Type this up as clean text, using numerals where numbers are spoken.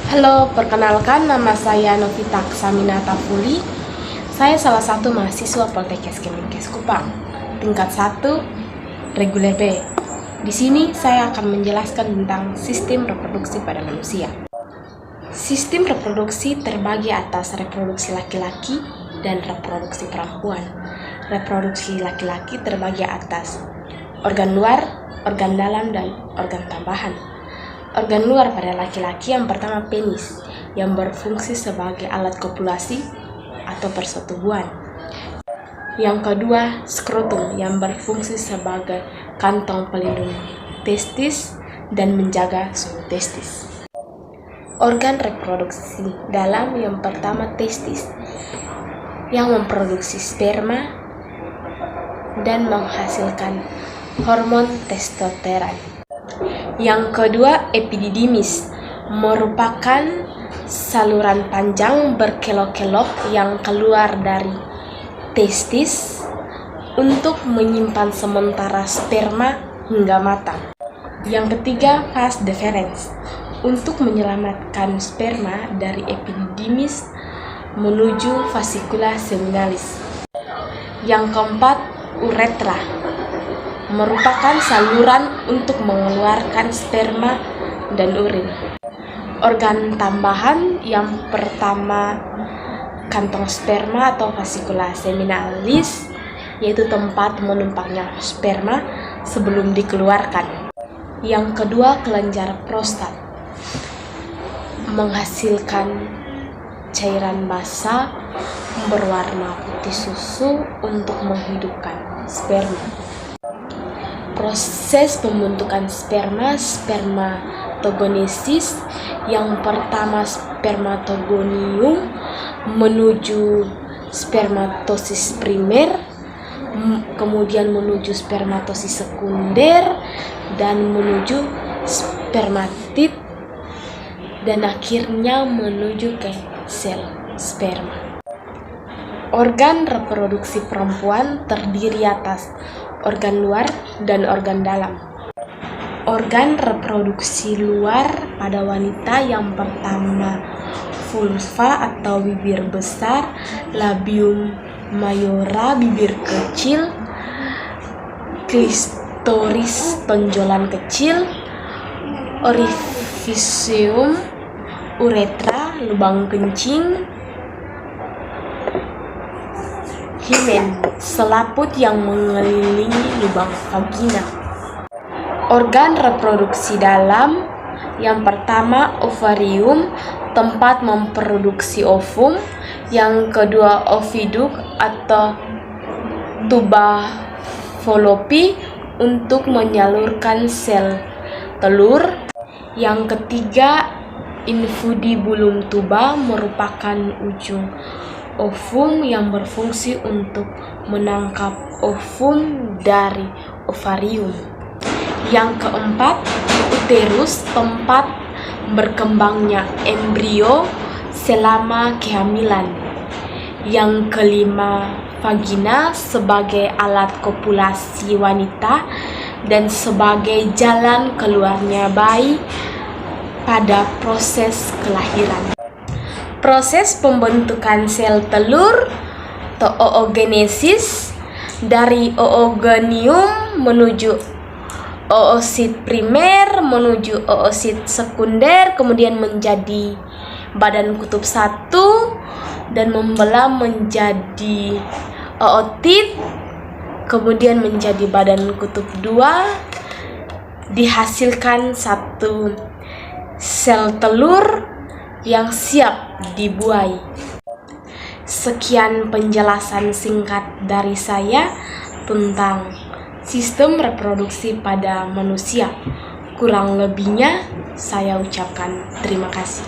Halo, perkenalkan nama saya Novita Ksaminata Fuli. Saya salah satu mahasiswa Poltekkes Kemenkes Kupang, tingkat 1, reguler B. Di sini saya akan menjelaskan tentang sistem reproduksi pada manusia. Sistem reproduksi terbagi atas reproduksi laki-laki dan reproduksi perempuan. Reproduksi laki-laki terbagi atas organ luar, organ dalam, dan organ tambahan. Organ luar pada laki-laki yang pertama penis, yang berfungsi sebagai alat kopulasi atau persetubuhan. Yang kedua skrotum, yang berfungsi sebagai kantong pelindung testis dan menjaga suhu testis. Organ reproduksi dalam yang pertama testis, yang memproduksi sperma dan menghasilkan hormon testosteron. Yang kedua epididymis, merupakan saluran panjang berkelok-kelok yang keluar dari testis untuk menyimpan sementara sperma hingga matang. Yang ketiga vas deferens, untuk menyelamatkan sperma dari epididymis menuju vasikula seminalis. Yang keempat uretra, merupakan saluran untuk mengeluarkan sperma dan urin. Organ tambahan yang pertama kantong sperma atau vasikula seminalis, yaitu tempat menumpangnya sperma sebelum dikeluarkan. Yang kedua kelenjar prostat, menghasilkan cairan basah berwarna putih susu untuk menghidupkan sperma. Proses pembentukan sperma, spermatogenesis, yang pertama spermatogonium menuju spermatosis primer, kemudian menuju spermatosis sekunder, dan menuju spermatid, dan akhirnya menuju ke sel sperma. Organ reproduksi perempuan terdiri atas organ luar dan organ dalam. Organ reproduksi luar pada wanita yang pertama vulva atau bibir besar, labium mayora bibir kecil, klistoris tonjolan kecil, orifisium, uretra lubang kencing, himen selaput yang mengelilingi lubang vagina. Organ reproduksi dalam yang pertama ovarium, tempat memproduksi ovum. Yang kedua oviduk atau tuba fallopi untuk menyalurkan sel telur. Yang ketiga infundibulum tuba, merupakan ujung ovum yang berfungsi untuk menangkap ovum dari ovarium. Yang keempat uterus, tempat berkembangnya embrio selama kehamilan. Yang kelima vagina, sebagai alat kopulasi wanita dan sebagai jalan keluarnya bayi pada proses kelahiran. Proses pembentukan sel telur atau oogenesis, dari oogonium menuju oosit primer menuju oosit sekunder, kemudian menjadi badan kutub 1 dan membelah menjadi ootit, kemudian menjadi badan kutub 2, dihasilkan satu sel telur yang siap dibuai. Sekian penjelasan singkat dari saya tentang sistem reproduksi pada manusia. Kurang lebihnya saya ucapkan terima kasih.